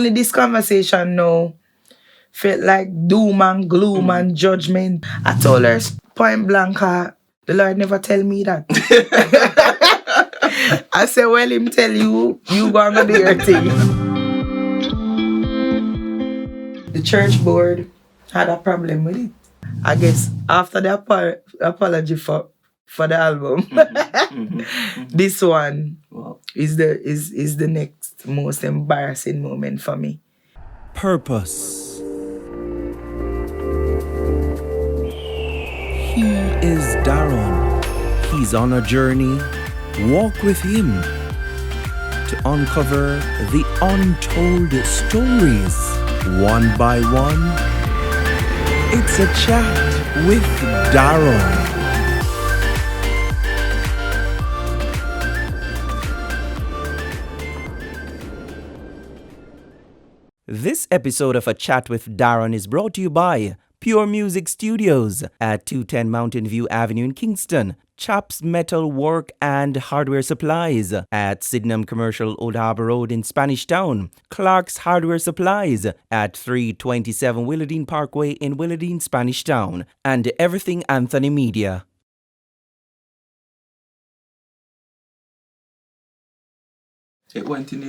only this conversation now felt like doom and gloom and judgment. I told her point blank, the Lord never tell me that. I said, well, him tell you, you gonna do your thing. The church board had a problem with it. I guess after the apology for the album, this one is the next most embarrassing moment for me. Purpose. He is DaRoN. He's on a journey. Walk with him to uncover the untold stories one by one. It's a chat with DaRoN. This episode of A Chat with DaRoN is brought to you by Pure Music Studios at 210 Mountain View Avenue in Kingston, Chops Metal Work and Hardware Supplies at Sydenham Commercial Old Harbour Road in Spanish Town, Clark's Hardware Supplies at 327 Willowdene Parkway in Willowdene, Spanish Town, and Everything Anthony Media. It went in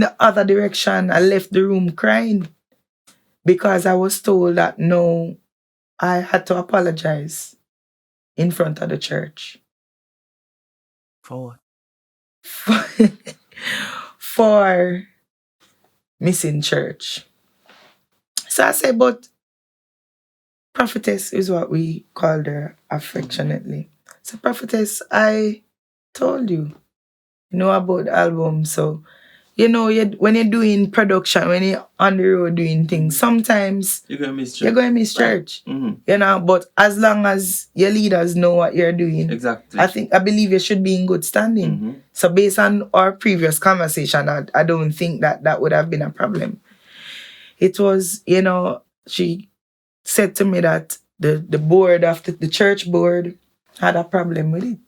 the other direction. I left the room crying because I was told that no, I had to apologize in front of the church. For what? For missing church. So I said, but prophetess is what we called her affectionately. So prophetess, I told you about the album. So, when you're doing production, when you're on the road doing things, sometimes you're going to miss church. Mm-hmm. But as long as your leaders know what you're doing, exactly, I believe you should be in good standing. Mm-hmm. So based on our previous conversation, I don't think that would have been a problem. It was, she said to me that the board of the church board had a problem with it.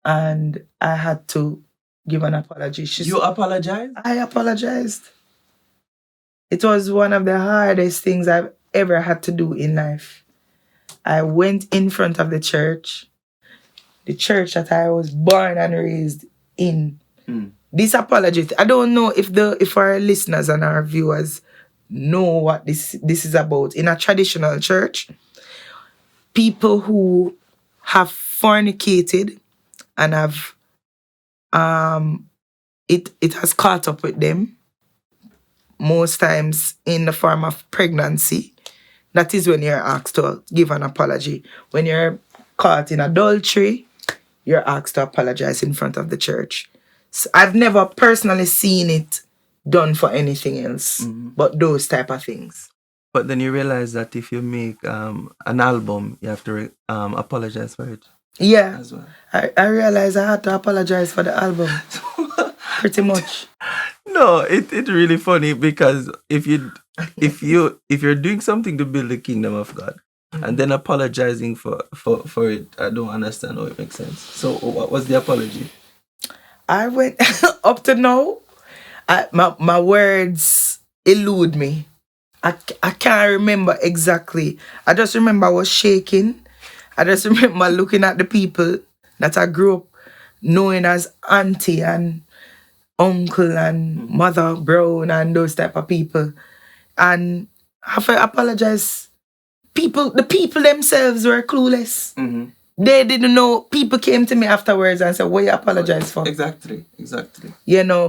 And I had to give an apology. You apologized? I apologized. It was one of the hardest things I've ever had to do in life. I went in front of the church that I was born and raised in. This apology, I don't know if our listeners and our viewers know what this is about. In a traditional church, people who have fornicated and have it has caught up with them, most times in the form of pregnancy. That is when you're asked to give an apology. When you're caught in adultery, you're asked to apologize in front of the church. So I've never personally seen it done for anything else, but those type of things. But then you realize that if you make an album, you have to apologize for it. Yeah, as well. I realized I had to apologize for the album. Pretty much. No, it's really funny because if you're doing something to build the kingdom of God and then apologizing for it, I don't understand how it makes sense. So what was the apology? I went up to now. My words elude me. I can't remember exactly. I just remember I was shaking. I just remember looking at the people that I grew up knowing as auntie and uncle and mother brown and those type of people. And I have to apologize. The people themselves were clueless. They didn't know. People came to me afterwards and said, what you apologize for? Exactly.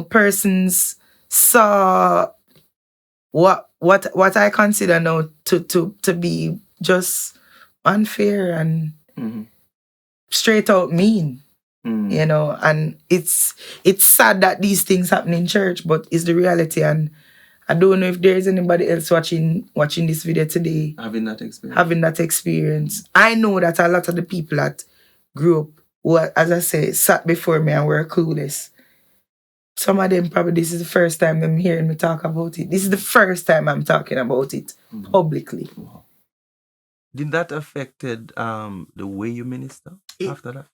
Persons saw what I consider now to be just unfair and straight out mean. And it's sad that these things happen in church, but it's the reality. And I don't know if there's anybody else watching this video today having that experience. I know that a lot of the people that grew up, who, as I say, sat before me and were clueless. Some of them probably this is the first time them hearing me talk about it. This is the first time I'm talking about it publicly. Wow. Did that affected the way you minister after that?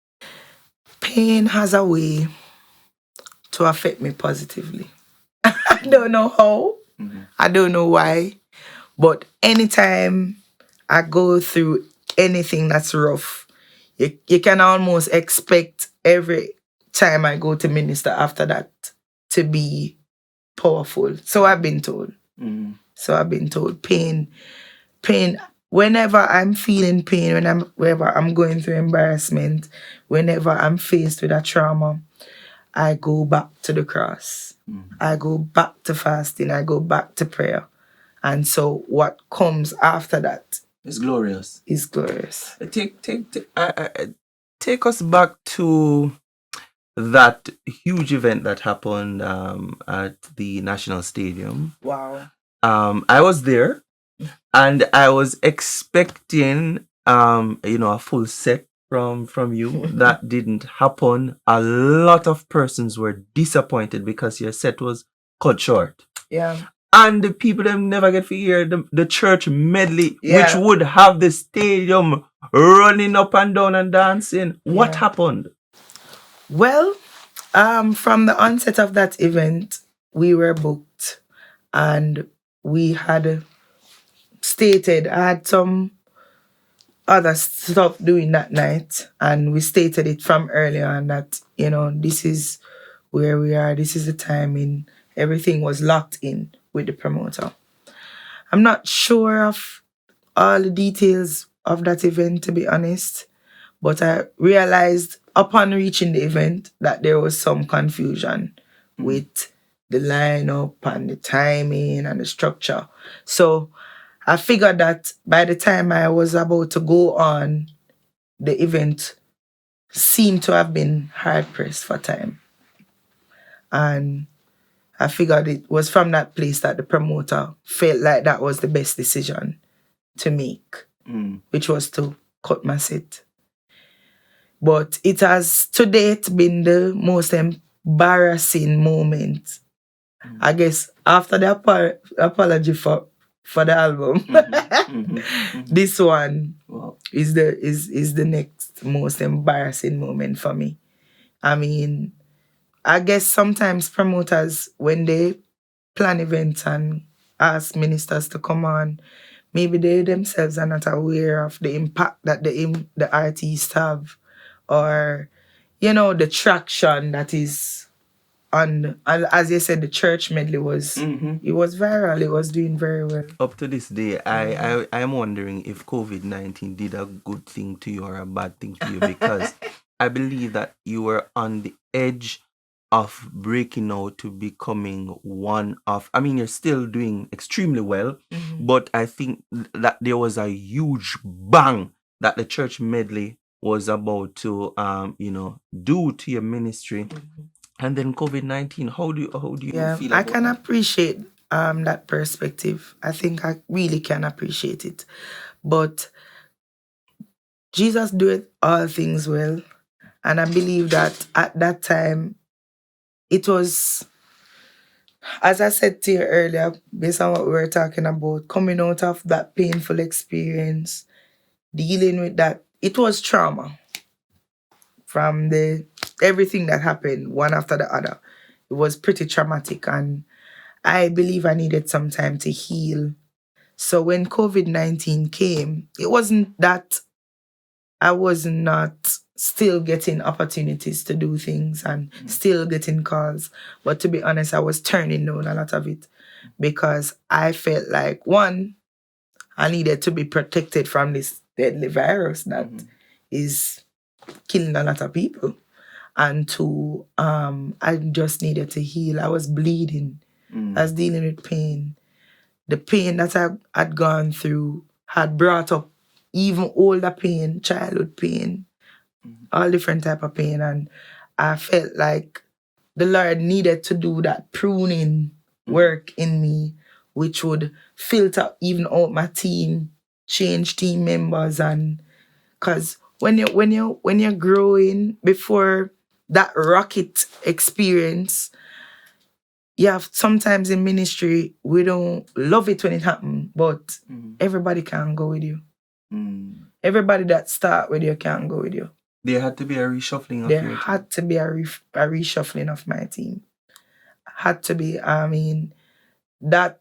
Pain has a way to affect me positively. I don't know how. I don't know why. But anytime I go through anything that's rough, you can almost expect every time I go to minister after that to be powerful. So I've been told. So I've been told pain. Whenever I'm feeling pain, whenever I'm going through embarrassment, whenever I'm faced with a trauma, I go back to the cross. I go back to fasting. I go back to prayer. And so what comes after that It's glorious. is glorious. Take us back to that huge event that happened at the National Stadium. Wow. I was there, and I was expecting a full set from you. That didn't happen. A lot of persons were disappointed because your set was cut short. Yeah. And the people them never get to hear the church medley, Yeah. which would have the stadium running up and down and dancing. What Yeah. happened? Well, from the onset of that event, we were booked and we had stated, I had some other stuff doing that night, and we stated it from earlier on that, this is where we are, this is the timing, everything was locked in with the promoter. I'm not sure of all the details of that event, to be honest, but I realized upon reaching the event that there was some confusion with the lineup and the timing and the structure. So I figured that by the time I was about to go on, the event seemed to have been hard pressed for time. And I figured it was from that place that the promoter felt like that was the best decision to make, which was to cut my set. But it has to date been the most embarrassing moment. I guess after the apology for the album, this one is the next most embarrassing moment for me. I mean, I guess sometimes promoters, when they plan events and ask ministers to come on, maybe they themselves are not aware of the impact that the artists have, or the traction that is on. And as you said, the Church Medley was it was viral. It was doing very well. Up to this day, I am wondering if COVID-19 did a good thing to you or a bad thing to you, because I believe that you were on the edge of breaking out to becoming one of, I mean, you're still doing extremely well, but I think that there was a huge bang that the Church Medley was about to do to your ministry. And then COVID-19, how do you feel I about can that? appreciate that perspective. I think I really can appreciate it. But Jesus doeth all things well. And I believe that at that time, it was, as I said to you earlier, based on what we were talking about, coming out of that painful experience, dealing with that, it was trauma from everything that happened one after the other. It was pretty traumatic, and I believe I needed some time to heal. So when COVID-19 came, it wasn't that I was not still getting opportunities to do things and still getting calls. But to be honest, I was turning down a lot of it because I felt like, one, I needed to be protected from this deadly virus that is killing a lot of people. And two, I just needed to heal. I was bleeding. I was dealing with pain. The pain that I had gone through had brought up even older pain, childhood pain, all different type of pain. And I felt like the Lord needed to do that pruning work in me, which would filter even out my team, change team members. And because when you're growing, before that rocket experience, sometimes in ministry we don't love it when it happens, but everybody can't go with you. Everybody that start with you can't go with you. There had to be a reshuffling of There your team. had to be a reshuffling of my team. had to be. I mean, that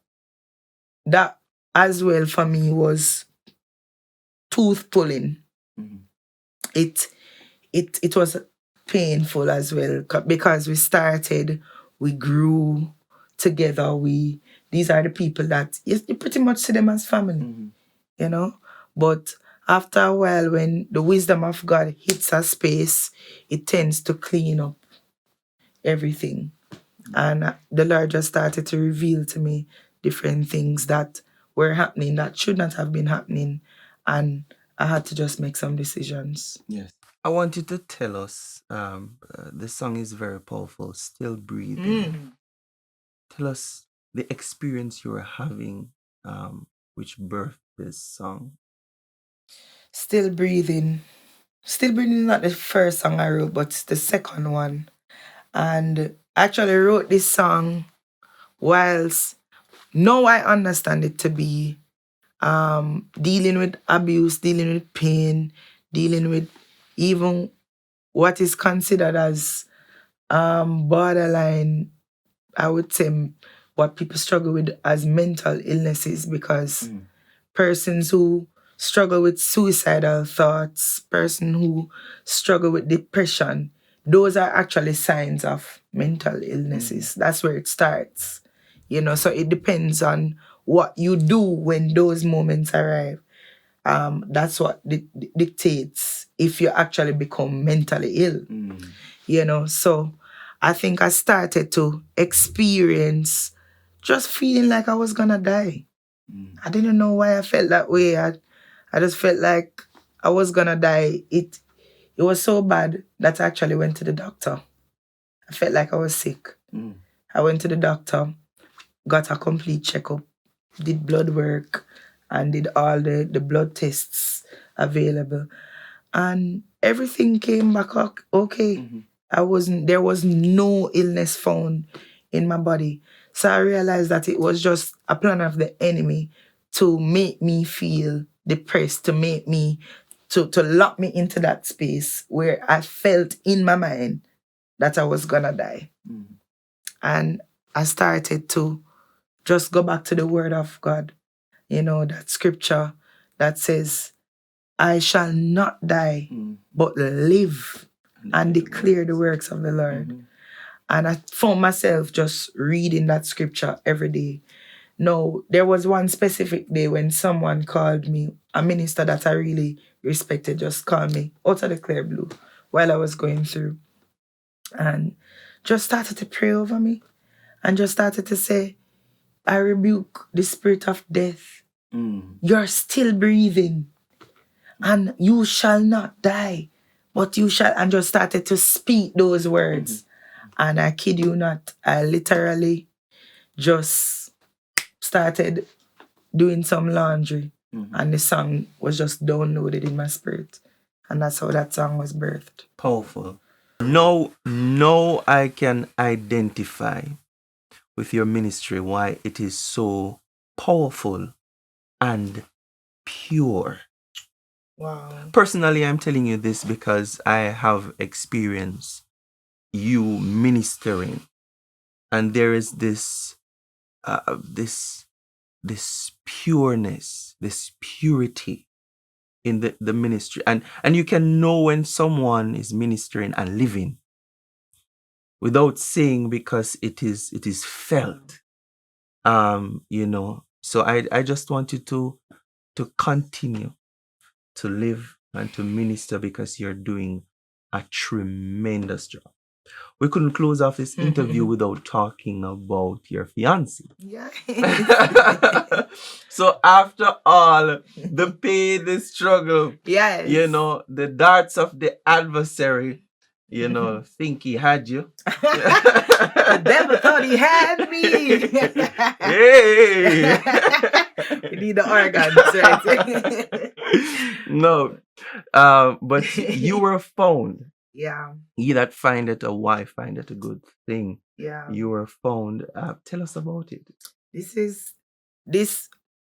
that as well for me was tooth pulling. It it was painful as well because we started, we grew together. These are the people that you pretty much see them as family, you know. But after a while, when the wisdom of God hits a space, it tends to clean up everything. And the Lord just started to reveal to me different things that were happening that should not have been happening. And I had to just make some decisions. Yes. I want you to tell us, the song is very powerful, Still Breathing. Tell us the experience you were having, which birthed this song. Still Breathing. Still Breathing is not the first song I wrote, but it's the second one. And I actually wrote this song whilst now I understand it to be dealing with abuse, dealing with pain, dealing with even what is considered as borderline, I would say, what people struggle with as mental illnesses, because persons who struggle with suicidal thoughts, person who struggle with depression, those are actually signs of mental illnesses. That's where it starts. You know, so it depends on what you do when those moments arrive. That's what dictates if you actually become mentally ill. You know, so I think I started to experience just feeling like I was gonna die. I didn't know why I felt that way. I just felt like I was gonna die. It was so bad that I actually went to the doctor. I felt like I was sick. I went to the doctor, got a complete checkup, did blood work, and did all the blood tests available. And everything came back okay. There was no illness found in my body. So I realized that it was just a plan of the enemy to make me feel depressed, to lock me into that space where I felt in my mind that I was gonna die. And I started to just go back to the word of God. You know, that scripture that says, I shall not die, but live and declare the works of the Lord. And I found myself just reading that scripture every day. No, there was one specific day when someone called me, a minister that I really respected, just called me out of the clear blue while I was going through. And just started to pray over me and just started to say, I rebuke the spirit of death. You're still breathing. And you shall not die, but you shall, and just started to speak those words. And I kid you not, I literally just started doing some laundry, and the song was just downloaded in my spirit. And that's how that song was birthed. Powerful. No, I can identify with your ministry, why it is so powerful and pure. Wow. Personally, I'm telling you this because I have experienced you ministering, and there is this pureness, this purity in the ministry, and you can know when someone is ministering and living without saying, because it is felt. You know, so I just want you to continue to live and to minister, because you're doing a tremendous job. We couldn't close off this interview without talking about your fiance. Yeah. So after all the pain, the struggle, Yes. you know, the darts of the adversary, you know, think he had you. The devil thought he had me. Hey! We need the organs, right? No, but you were found. Yeah. Ye that findeth a wife findeth a good thing. Yeah. You were found. Tell us about it. This.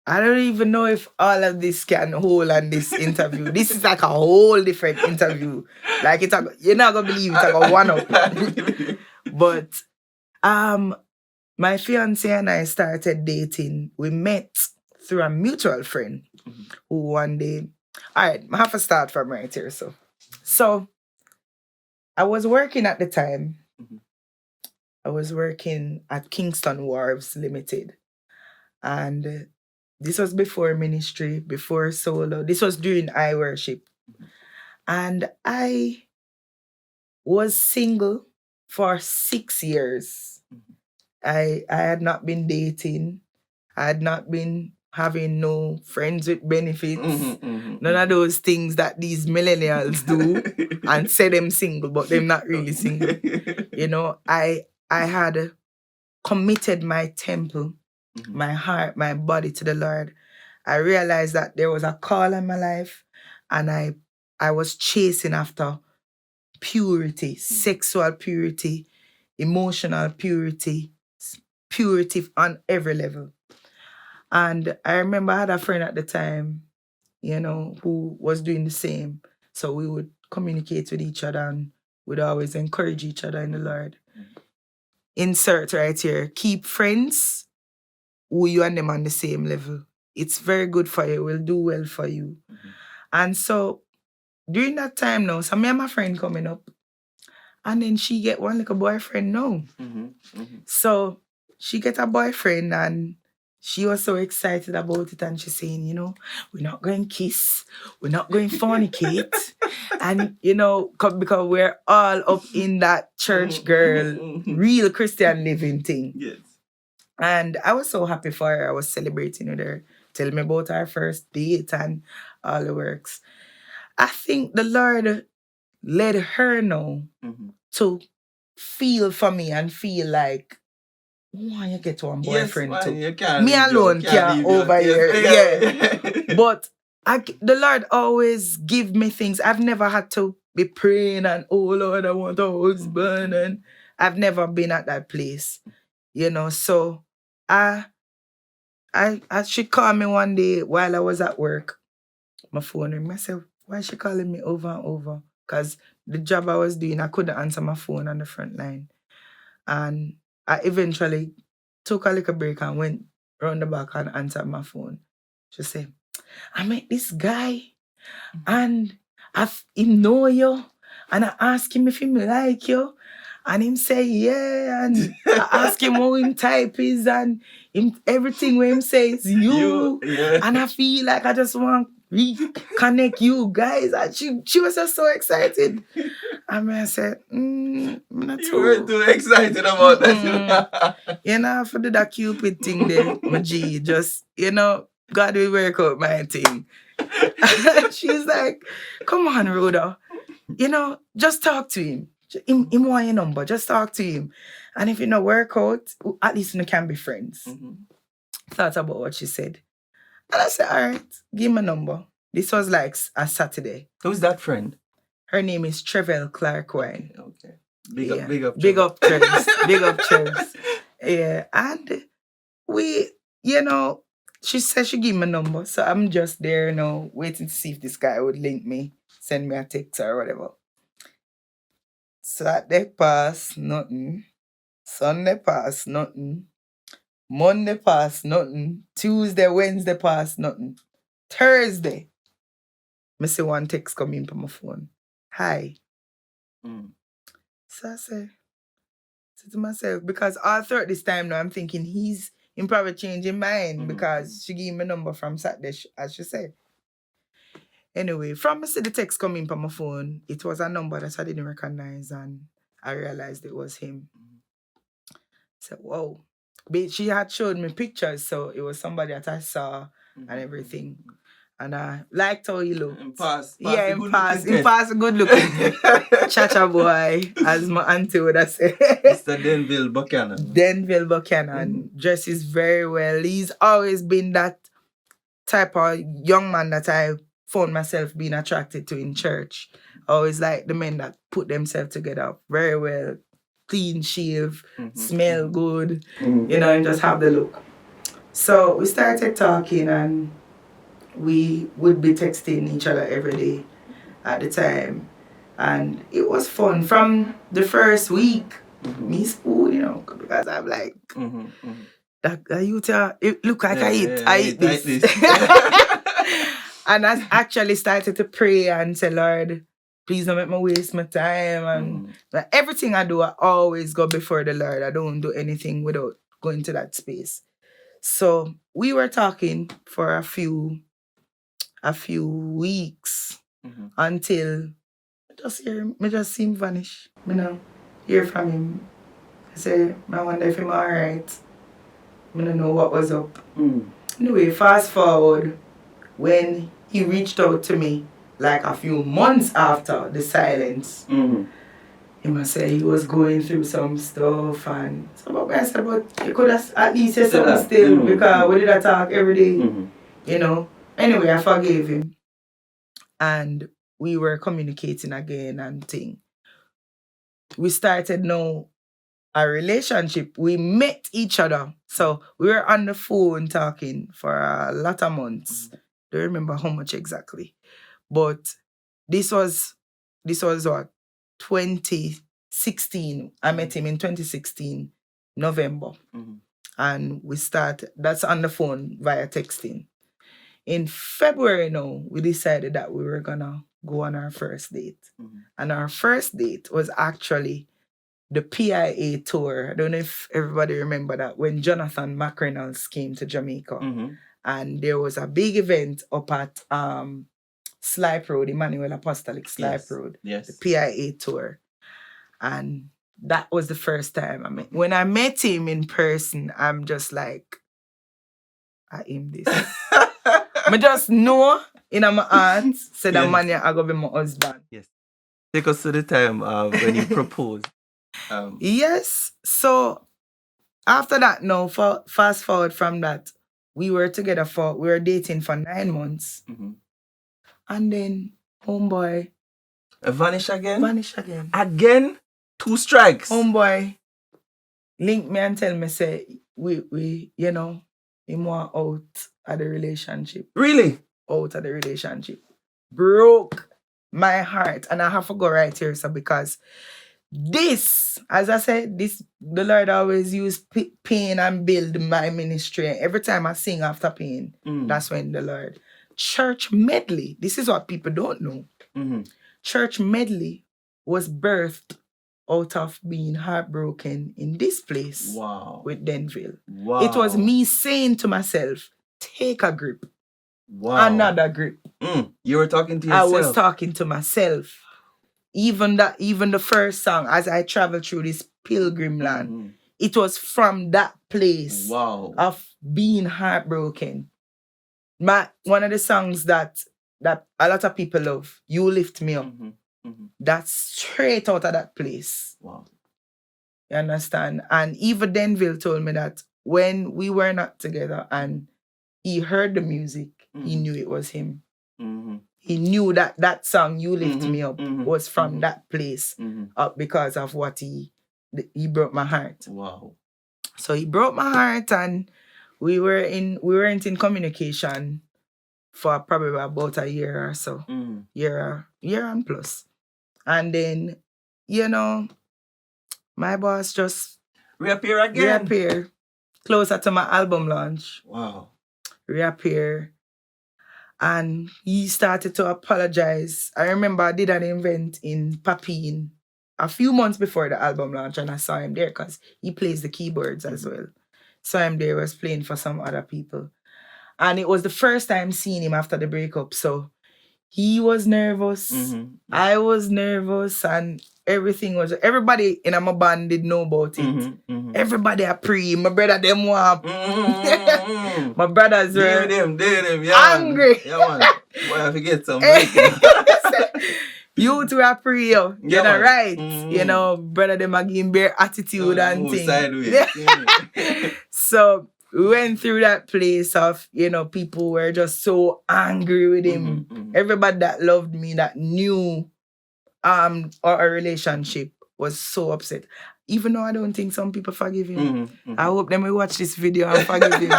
I don't even know if all of this can hold on this interview. This is like a whole different interview. Like you're not gonna believe it's like a one-up. But My fiance and I started dating. We met through a mutual friend who one day. All right, I have to start from right here. So I was working at the time. I was working at Kingston Wharves Limited. And this was before ministry, before solo. This was during I worship. And I was single for 6 years. I had not been dating. I had not been having no friends with benefits. None of those things that these millennials do and say them single, but they're not really single. You know, I had committed my temple, my heart, my body to the Lord. I realized that there was a call in my life, and I was chasing after purity, sexual purity, emotional purity, purity on every level. And I remember I had a friend at the time, you know, who was doing the same. So we would communicate with each other and would always encourage each other in the Lord. Insert right here, keep friends who you and them on the same level. It's very good for you, it will do well for you. And so during that time now, so me and my friend coming up, and then she get one little boyfriend now. So she get a boyfriend and she was so excited about it, and she's saying, you know, we're not going to kiss, we're not going to fornicate. And, you know, because we're all up in that church girl, real Christian living thing. Yes. And I was so happy for her. I was celebrating with her, telling me about our first date and all the works. I think the Lord led her now to feel for me and feel like, why you get one boyfriend yes, too? You can't Me alone can't over here. Yeah. But the Lord always give me things. I've never had to be praying and, oh Lord, I want a husband. And I've never been at that place. You know, so I she called me one day while I was at work. My phone rang. I said, why is she calling me over and over? Because the job I was doing, I couldn't answer my phone on the front line. And I eventually took a little break and went round the back and answered my phone. She said, I met this guy and him know you, and I asked him if him like you, and him say yeah, and I ask him how him type is, and him everything where him say is you. Yeah. And I feel like I just want reconnect you guys. And she was just so excited. And I said, not You were too excited about that. You know, for do that Cupid thing there, my G, just, you know, God will work out my thing. She's like, come on, Rhoda. You know, just talk to him. Him want your number. Just talk to him. And if it not work out, at least you can be friends. Thought about what she said. And I said, all right, give me a number. This was like a Saturday. Who's that friend? Her name is Trevel Clark Wine. Okay. Big up. Big up, Treves. Big up, Treves. Yeah. And we, you know, she said she gave me a number. So I'm just there, you know, waiting to see if this guy would link me, send me a text or whatever. Saturday pass, nothing. Sunday pass, nothing. Monday pass, nothing. Tuesday, Wednesday pass, nothing. Thursday, I see one text come in from my phone. Hi. So I said to myself, because all throughout this time now, I'm thinking he's probably changing mind because she gave me a number from Saturday, as she said. Anyway, from I see the text coming from my phone, it was a number that I didn't recognize, and I realized it was him. So, whoa. But she had showed me pictures, so it was somebody that I saw and everything. And I liked how he looked. In pass a good looking. Chacha boy, as my auntie would have said. Mr. Denville Buchanan. Denville Buchanan dresses very well. He's always been that type of young man that I found myself being attracted to in church. Always like the men that put themselves together very well. Clean shave, smell good, you know, and just have the look. So we started talking and we would be texting each other every day at the time. And it was fun. From the first week, me spoon, you know, because I'm like, that you tell it look like I eat this. And I actually started to pray and say, Lord, please don't make me waste my time. And like, everything I do, I always go before the Lord. I don't do anything without going to that space. So we were talking for a few weeks until me just see him vanish. Me now hear from him. I say, I wonder if I'm alright. I don't know what was up. Anyway, fast forward, when he reached out to me, like a few months after the silence, he must say he was going through some stuff and so I said, but you could have at least said something still because we did a talk every day, you know. Anyway, I forgave him and we were communicating again and thing. We started now a relationship. We met each other. So we were on the phone talking for a lot of months. Don't remember how much exactly. But this was what? 2016. I met him in 2016, November. And we started, that's on the phone via texting. In February now, we decided that we were gonna go on our first date. And our first date was actually the PIA tour. I don't know if everybody remember that when Jonathan McReynolds came to Jamaica. And there was a big event up at Slipe Road, Emmanuel Apostolic Slipe Road. The PIA tour. And that was the first time I met. When I met him in person, I'm just like, I am this. I just know in my heart, said that man I go be my husband. Take us to the time when you proposed. Yes. So after that, now fast forward from that, we were dating for 9 months. And then homeboy vanish again. Again? 2 strikes. Homeboy link me and tell me say we you know, him want out of the relationship. Really? Out of the relationship. Broke my heart. And I have to go right here, so because this, as I said, the Lord always use pain and build my ministry. Every time I sing after pain, that's when the Lord. Church Medley, this is what people don't know. Church Medley was birthed out of being heartbroken in this place with Denville. Wow. It was me saying to myself, take a grip. Another grip. You were talking to yourself. I was talking to myself. Even the first song, as I traveled through this pilgrim land, it was from that place of being heartbroken. One of the songs that a lot of people love, You Lift Me Up. That's straight out of that place. Wow. You understand? And even Denville told me that when we were not together and he heard the music, he knew it was him. He knew that song, You Lift Me Up, was from that place because of what he broke my heart. Wow. So he broke my heart and we weren't in communication for probably about a year or so. Year and plus. And then, you know, my boss just reappear again. Closer to my album launch. Wow. Reappear. And he started to apologize. I remember I did an event in Papine a few months before the album launch, and I saw him there because he plays the keyboards as well. Saw him there, was playing for some other people. And it was the first time seeing him after the breakup. So he was nervous. I was nervous, and everybody in my band did know about it. Everybody a pre. My brother them want. My brothers were angry. Yeah, man. Boy, I forget some. You two are pre, yo. You know, right? You know, brother them a give bare attitude and things. So we went through that place of, you know, people were just so angry with him. Everybody that loved me, that knew our relationship, was so upset. Even though I don't think some people forgive him. I hope them will watch this video and forgive him.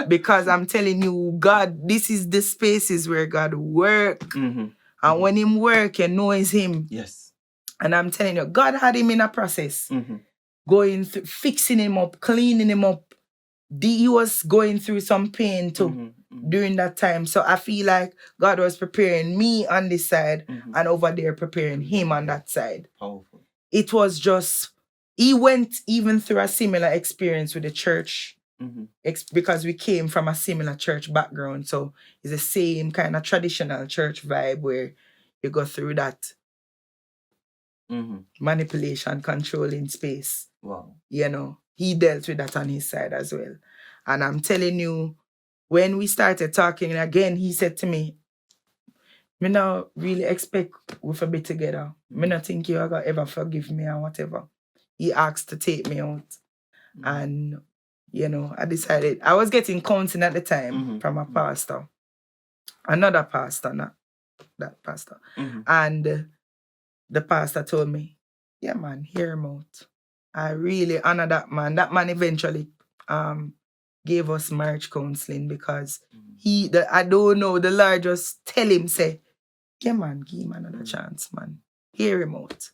Because I'm telling you, God, this is the spaces where God work. And when him work, you know it's him. Yes. And I'm telling you, God had him in a process, Mm-hmm. going through, fixing him up, cleaning him up. He was going through some pain too Mm-hmm. during that time. So I feel like God was preparing me on this side and over there preparing him on that side. Powerful. It was just, he went even through a similar experience with the church because we came from a similar church background. So it's the same kind of traditional church vibe where you go through that manipulation, controlling space. Wow. You know, he dealt with that on his side as well. And I'm telling you, when we started talking again, he said to me, me not really expect we to be together. Me not think you are gonna ever forgive me or whatever. He asked to take me out. And, you know, I decided, I was getting counseling at the time from a pastor. Another pastor, not that pastor. And the pastor told me, yeah, man, hear him out. I really honor that man. That man eventually gave us marriage counseling because I don't know, the Lord just tell him, say, yeah, man, give him another chance, man. Hear him out.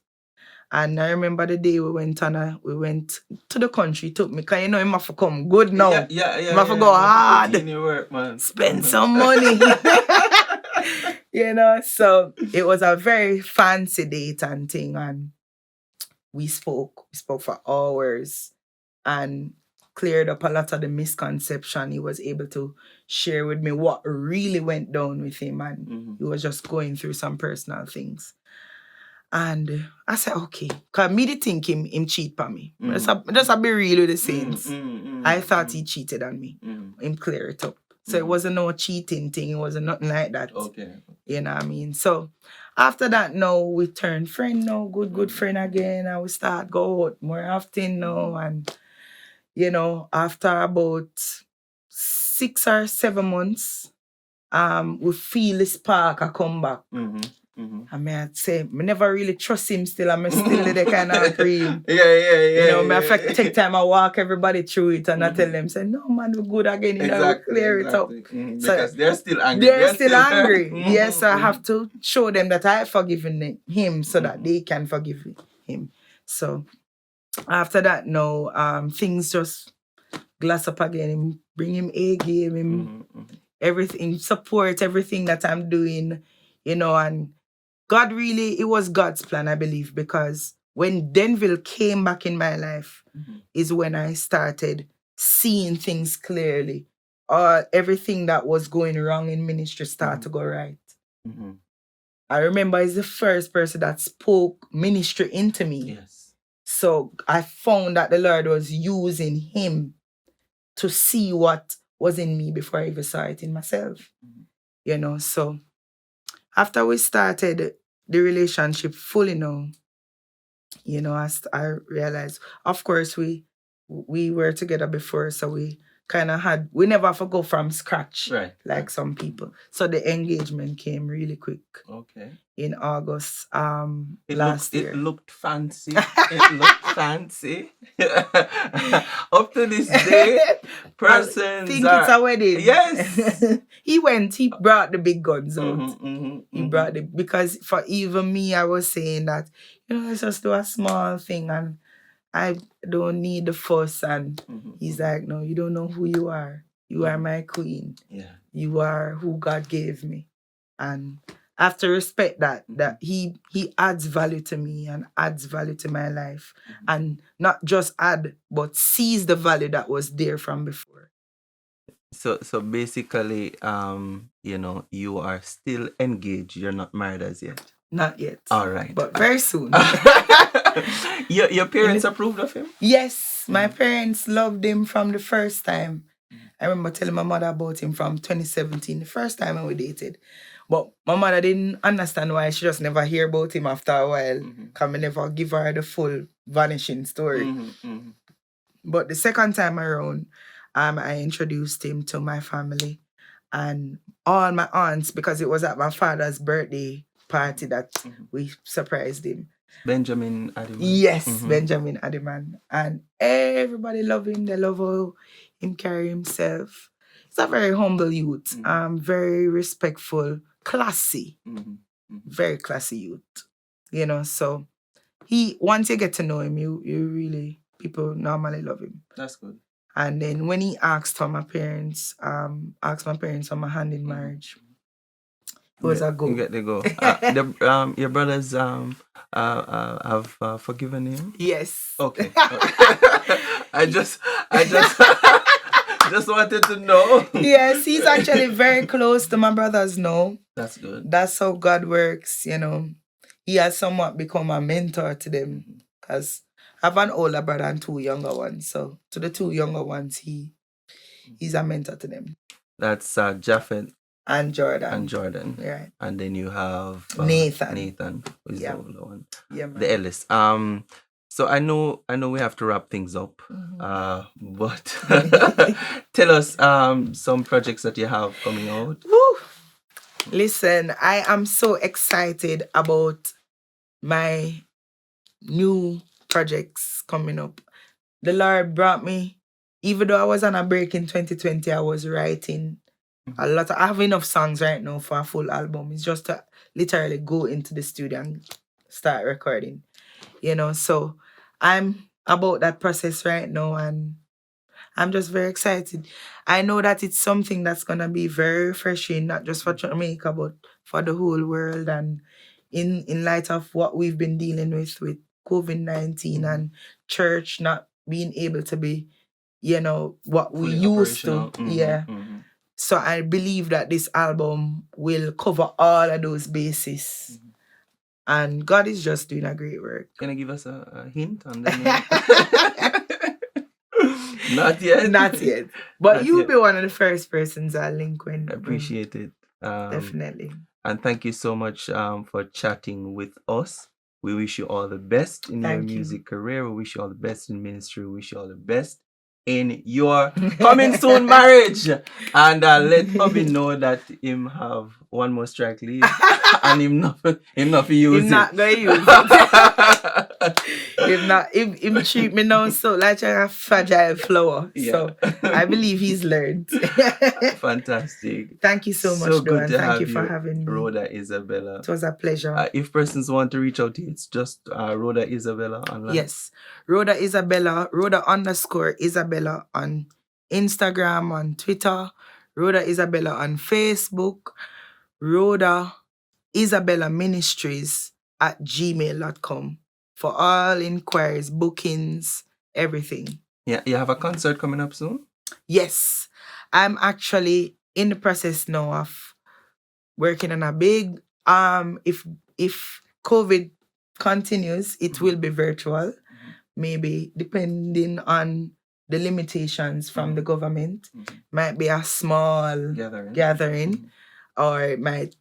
And I remember the day we went to the country, took me, because you know him have to come good now. Yeah. Him have to go hard. In your work, man. Spend some money. You know, so it was a very fancy date and thing, and we spoke for hours and cleared up a lot of the misconception. He was able to share with me what really went down with him, and he was just going through some personal things. And I said, okay, because me did think him cheat on me. Just be real with the saints. I thought he cheated on me. Him clear it up. So it wasn't no cheating thing. It wasn't nothing like that. Okay. You know what I mean? So after that, now we turn friend now, good friend again. And we start go out more often now. And, you know, after about 6 or 7 months, we feel the spark a come back. I mean, I'd say, I never really trust him still. I'm still the kind of cream. Yeah. You know, I have to take time I walk everybody through it and I tell them, say, no, man, we're good again. You know, we clear it up. Because they're still angry. They're still angry. Yes, so I have to show them that I've forgiven him so that they can forgive him. So after that, no, things just glass up again. Bring him A game, him everything, support everything that I'm doing, you know, and God really, it was God's plan, I believe, because when Denville came back in my life is when I started seeing things clearly. Everything that was going wrong in ministry started to go right. I remember he's the first person that spoke ministry into me. Yes. So I found that the Lord was using him to see what was in me before I even saw it in myself. You know, so after we started the relationship fully now, you know, I realized, of course, we were together before, so we kind of we never have to go from scratch, like some people. So the engagement came really quick. Okay. In August last year. It looked fancy. It looked fancy. Up to this day, persons think it's a wedding. Yes. He brought the big guns out. He brought because for even me, I was saying that, you know, let's just do a small thing and I don't need the fuss. And he's like, no, you don't know who you are. You are my queen. Yeah. You are who God gave me. And I have to respect that he adds value to me and adds value to my life. And not just add, but sees the value that was there from before. So basically, you know, you are still engaged. You're not married as yet. Not yet. All right. But very soon. Your parents approved of him? Yes. My parents loved him from the first time. I remember telling my mother about him from 2017, the first time when we dated. But my mother didn't understand why. She just never hear about him after a while. Because I never give her the full vanishing story. But the second time around, I introduced him to my family and all my aunts, because it was at my father's birthday party that we surprised him. Benjamin Adiman. Yes, Benjamin Adiman. And everybody love him. They love how him carry himself. He's a very humble youth. Very respectful, classy. Very classy youth. You know, so once you get to know him, you really, people normally love him. That's good. And then when he asked my parents for my hand in marriage, it was a go. You get the go. Your brothers have forgiven him? Yes. Okay. I just just wanted to know. Yes, he's actually very close to my brothers now. That's good. That's how God works, you know. He has somewhat become a mentor to them, because I have an older brother and 2 younger ones. So to the 2 younger ones, he's a mentor to them. That's Japhet And Jordan. and Jordan. Right. And then you have Nathan, who is Yeah. the older one. Yeah, man. The eldest. So I know we have to wrap things up. But tell us some projects that you have coming out. Woo! Listen, I am so excited about my new projects coming up. The Lord brought me, even though I was on a break in 2020, I was writing a lot. I have enough songs right now for a full album. It's just to literally go into the studio and start recording, you know. So I'm about that process right now, and I'm just very excited. I know that it's something that's gonna be very refreshing, not just for Jamaica, but for the whole world. And in light of what we've been dealing with COVID-19 and church not being able to be, you know, what we Fully used to. operational. Yeah. So I believe that this album will cover all of those bases. And God is just doing a great work. Can you give us a hint on the name? Not yet. Not yet. But Not you'll yet. be one of the first persons I link when. I appreciate it. Definitely. And thank you so much for chatting with us. We wish you all the best in your Thank you. music career. We wish you all the best in ministry. We wish you all the best in your coming soon marriage. And let hubby know that him have one more strike leave and him not use Him it. not gonna use it. Him treat me now so like a fragile flower. Yeah. So I believe he's learned. Fantastic. Thank you so much, So good Doan. to Thank have you for having me. Rhoda Isabella. It was a pleasure. If persons want to reach out to you, it's just Rhoda Isabella online. Yes. Rhoda Isabella, Rhoda_Isabella on Instagram, on Twitter, Rhoda Isabella on Facebook, Rhoda Isabella Ministries at gmail.com for all inquiries, bookings, everything. Yeah, you have a concert coming up soon? Yes. I'm actually in the process now of working on a big if COVID continues, it will be virtual. Maybe depending on the limitations from the government. Might be a small gathering or it might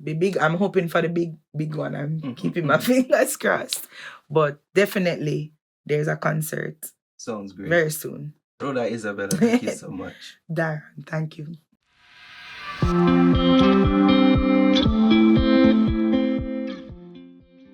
be big. I'm hoping for the big one. I'm keeping my fingers crossed. But definitely there's a concert. Sounds great. Very soon. Rhoda Isabella, thank you so much. DaRoN, thank you.